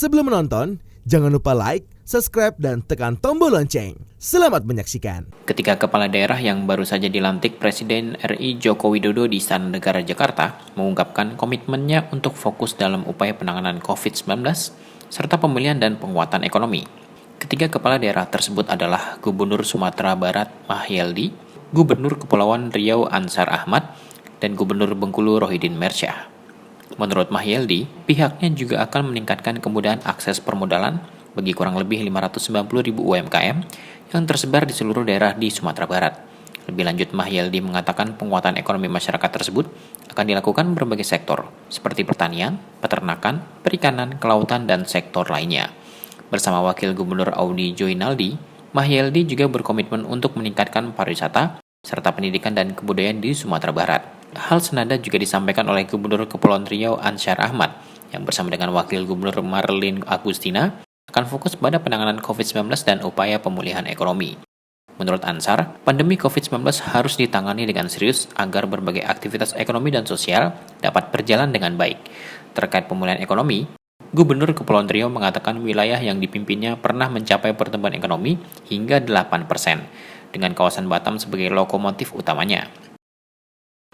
Sebelum menonton, jangan lupa like, subscribe, dan tekan tombol lonceng. Selamat menyaksikan. Ketika kepala daerah yang baru saja dilantik Presiden RI Joko Widodo di Istana Negara Jakarta mengungkapkan komitmennya untuk fokus dalam upaya penanganan COVID-19 serta pemulihan dan penguatan ekonomi. Ketiga kepala daerah tersebut adalah Gubernur Sumatera Barat Mahyeldi, Gubernur Kepulauan Riau Ansar Ahmad, dan Gubernur Bengkulu Rohidin Mersyah. Menurut Mahyeldi, pihaknya juga akan meningkatkan kemudahan akses permodalan bagi kurang lebih 590.000 UMKM yang tersebar di seluruh daerah di Sumatera Barat. Lebih lanjut, Mahyeldi mengatakan penguatan ekonomi masyarakat tersebut akan dilakukan berbagai sektor, seperti pertanian, peternakan, perikanan, kelautan, dan sektor lainnya. Bersama Wakil Gubernur Audi Joinaldi, Mahyeldi juga berkomitmen untuk meningkatkan pariwisata serta pendidikan dan kebudayaan di Sumatera Barat. Hal senada juga disampaikan oleh Gubernur Kepulauan Riau Ansar Ahmad yang bersama dengan Wakil Gubernur Marlin Agustina akan fokus pada penanganan COVID-19 dan upaya pemulihan ekonomi. Menurut Ansar, pandemi COVID-19 harus ditangani dengan serius agar berbagai aktivitas ekonomi dan sosial dapat berjalan dengan baik. Terkait pemulihan ekonomi, Gubernur Kepulauan Riau mengatakan wilayah yang dipimpinnya pernah mencapai pertumbuhan ekonomi hingga 8%, dengan kawasan Batam sebagai lokomotif utamanya.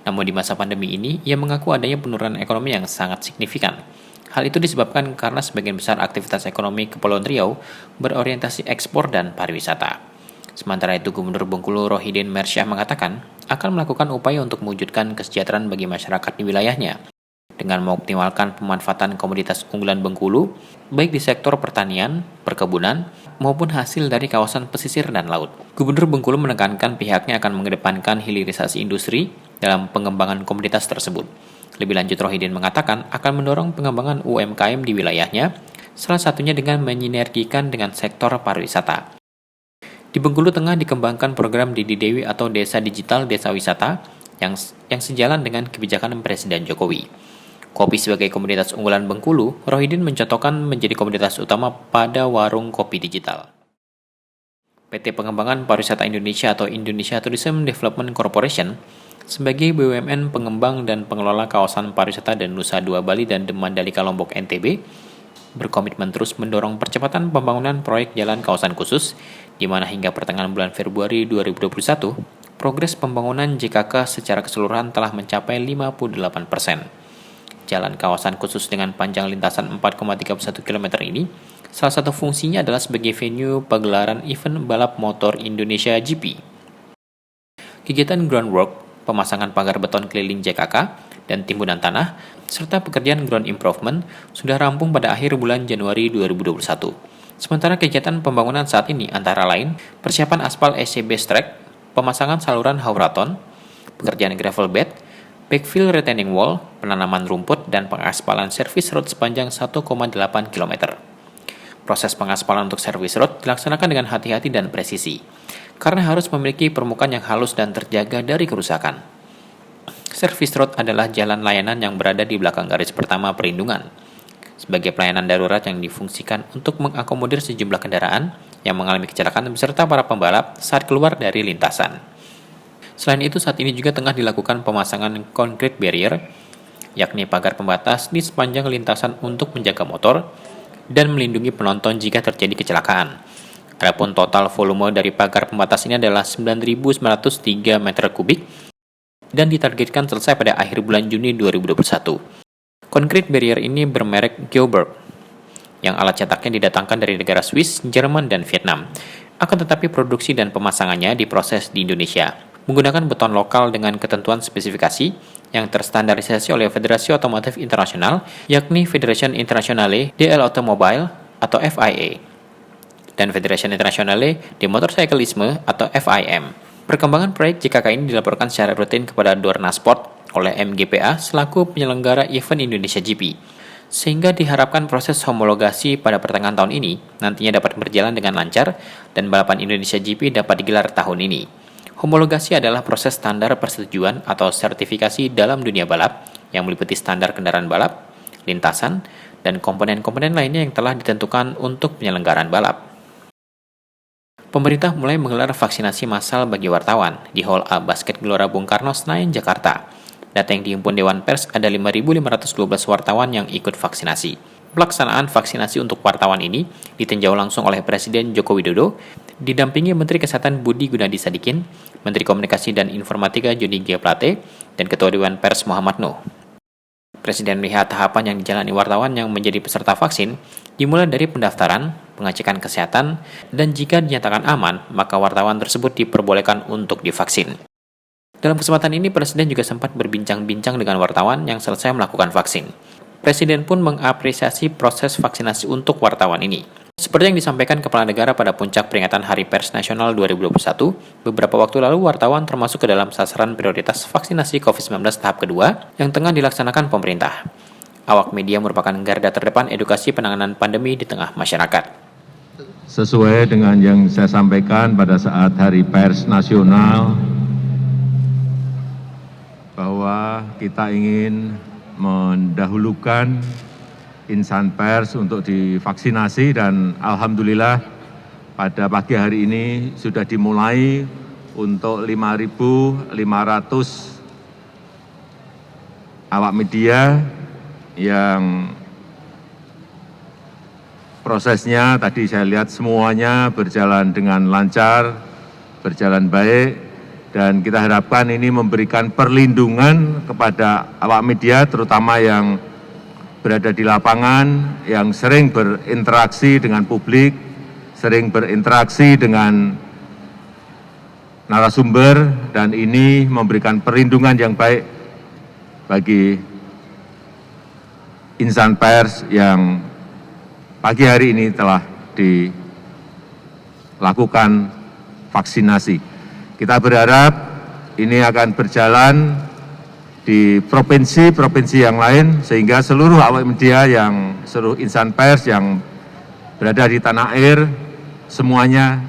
Namun di masa pandemi ini, ia mengaku adanya penurunan ekonomi yang sangat signifikan. Hal itu disebabkan karena sebagian besar aktivitas ekonomi Kepulauan Riau berorientasi ekspor dan pariwisata. Sementara itu, Gubernur Bengkulu Rohidin Mersyah mengatakan akan melakukan upaya untuk mewujudkan kesejahteraan bagi masyarakat di wilayahnya dengan mengoptimalkan pemanfaatan komoditas unggulan Bengkulu, baik di sektor pertanian, perkebunan, maupun hasil dari kawasan pesisir dan laut. Gubernur Bengkulu menekankan pihaknya akan mengedepankan hilirisasi industri dalam pengembangan komoditas tersebut. Lebih lanjut, Rohidin mengatakan akan mendorong pengembangan UMKM di wilayahnya, salah satunya dengan menyinergikan dengan sektor pariwisata. Di Bengkulu Tengah dikembangkan program Didi Dewi atau Desa Digital Desa Wisata yang sejalan dengan kebijakan Presiden Jokowi. Kopi sebagai komoditas unggulan Bengkulu, Rohidin mencontohkan menjadi komoditas utama pada warung kopi digital. PT Pengembangan Pariwisata Indonesia atau Indonesia Tourism Development Corporation sebagai BUMN pengembang dan pengelola kawasan pariwisata dan Nusa Dua Bali dan Mandalika Lombok NTB berkomitmen terus mendorong percepatan pembangunan proyek jalan kawasan khusus, di mana hingga pertengahan bulan Februari 2021, progres pembangunan JKK secara keseluruhan telah mencapai 58%. Jalan kawasan khusus dengan panjang lintasan 4,31 km ini, salah satu fungsinya adalah sebagai venue pagelaran event balap motor Indonesia GP. Kegiatan groundwork, pemasangan pagar beton keliling JKK, dan timbunan tanah, serta pekerjaan ground improvement sudah rampung pada akhir bulan Januari 2021. Sementara kegiatan pembangunan saat ini antara lain persiapan aspal SCB track, pemasangan saluran hauraton, pekerjaan gravel bed, backfill retaining wall, penanaman rumput, dan pengaspalan service road sepanjang 1,8 km. Proses pengaspalan untuk service road dilaksanakan dengan hati-hati dan presisi, karena harus memiliki permukaan yang halus dan terjaga dari kerusakan. Service road adalah jalan layanan yang berada di belakang garis pertama perlindungan, sebagai pelayanan darurat yang difungsikan untuk mengakomodir sejumlah kendaraan yang mengalami kecelakaan beserta para pembalap saat keluar dari lintasan. Selain itu, saat ini juga tengah dilakukan pemasangan concrete barrier, yakni pagar pembatas di sepanjang lintasan untuk menjaga motor dan melindungi penonton jika terjadi kecelakaan. Adapun total volume dari pagar pembatas ini adalah 9.903 meter kubik dan ditargetkan selesai pada akhir bulan Juni 2021. Concrete barrier ini bermerek Geoberg, yang alat cetaknya didatangkan dari negara Swiss, Jerman, dan Vietnam. Akan tetapi produksi dan pemasangannya diproses di Indonesia menggunakan beton lokal dengan ketentuan spesifikasi yang terstandarisasi oleh Federasi Otomotif Internasional, yakni Federation Internationale de l'Automobile atau FIA, dan Federation Internationale de Motorcyclisme atau FIM. Perkembangan proyek JKK ini dilaporkan secara rutin kepada Dornasport oleh MGPA selaku penyelenggara event Indonesia GP, sehingga diharapkan proses homologasi pada pertengahan tahun ini nantinya dapat berjalan dengan lancar dan balapan Indonesia GP dapat digelar tahun ini. Homologasi adalah proses standar persetujuan atau sertifikasi dalam dunia balap yang meliputi standar kendaraan balap, lintasan, dan komponen-komponen lainnya yang telah ditentukan untuk penyelenggaraan balap. Pemerintah mulai menggelar vaksinasi massal bagi wartawan di Hall A Basket Gelora Bung Karno, Senayan, Jakarta. Data yang dihimpun Dewan Pers ada 5.512 wartawan yang ikut vaksinasi. Pelaksanaan vaksinasi untuk wartawan ini ditinjau langsung oleh Presiden Joko Widodo, didampingi Menteri Kesehatan Budi Gunadi Sadikin, Menteri Komunikasi dan Informatika Joni G. Plate, dan Ketua Dewan Pers Muhammad Nuh. Presiden melihat tahapan yang dijalani wartawan yang menjadi peserta vaksin, dimulai dari pendaftaran, pengecekan kesehatan, dan jika dinyatakan aman, maka wartawan tersebut diperbolehkan untuk divaksin. Dalam kesempatan ini, Presiden juga sempat berbincang-bincang dengan wartawan yang selesai melakukan vaksin. Presiden pun mengapresiasi proses vaksinasi untuk wartawan ini. Seperti yang disampaikan Kepala Negara pada puncak peringatan Hari Pers Nasional 2021, beberapa waktu lalu wartawan termasuk ke dalam sasaran prioritas vaksinasi COVID-19 tahap kedua yang tengah dilaksanakan pemerintah. Awak media merupakan garda terdepan edukasi penanganan pandemi di tengah masyarakat. Sesuai dengan yang saya sampaikan pada saat Hari Pers Nasional, bahwa kita ingin mendahulukan insan pers untuk divaksinasi dan alhamdulillah pada pagi hari ini sudah dimulai untuk 5.500 awak media yang prosesnya tadi saya lihat semuanya berjalan dengan lancar, berjalan baik. Dan kita harapkan ini memberikan perlindungan kepada awak media, terutama yang berada di lapangan, yang sering berinteraksi dengan publik, sering berinteraksi dengan narasumber, dan ini memberikan perlindungan yang baik bagi insan pers yang pagi hari ini telah dilakukan vaksinasi. Kita berharap ini akan berjalan di provinsi-provinsi yang lain, sehingga seluruh awak media seluruh insan pers yang berada di tanah air, semuanya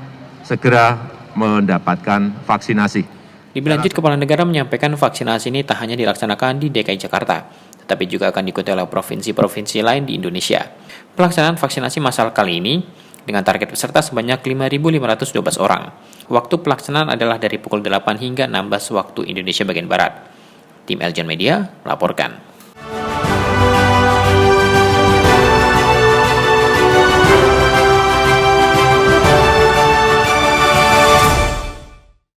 segera mendapatkan vaksinasi. Lebih lanjut, Kepala Negara menyampaikan vaksinasi ini tak hanya dilaksanakan di DKI Jakarta, tetapi juga akan diikuti oleh provinsi-provinsi lain di Indonesia. Pelaksanaan vaksinasi massal kali ini dengan target peserta sebanyak 5.512 orang. Waktu pelaksanaan adalah dari pukul 8 hingga 16 waktu Indonesia bagian Barat. Tim Eljon Media melaporkan.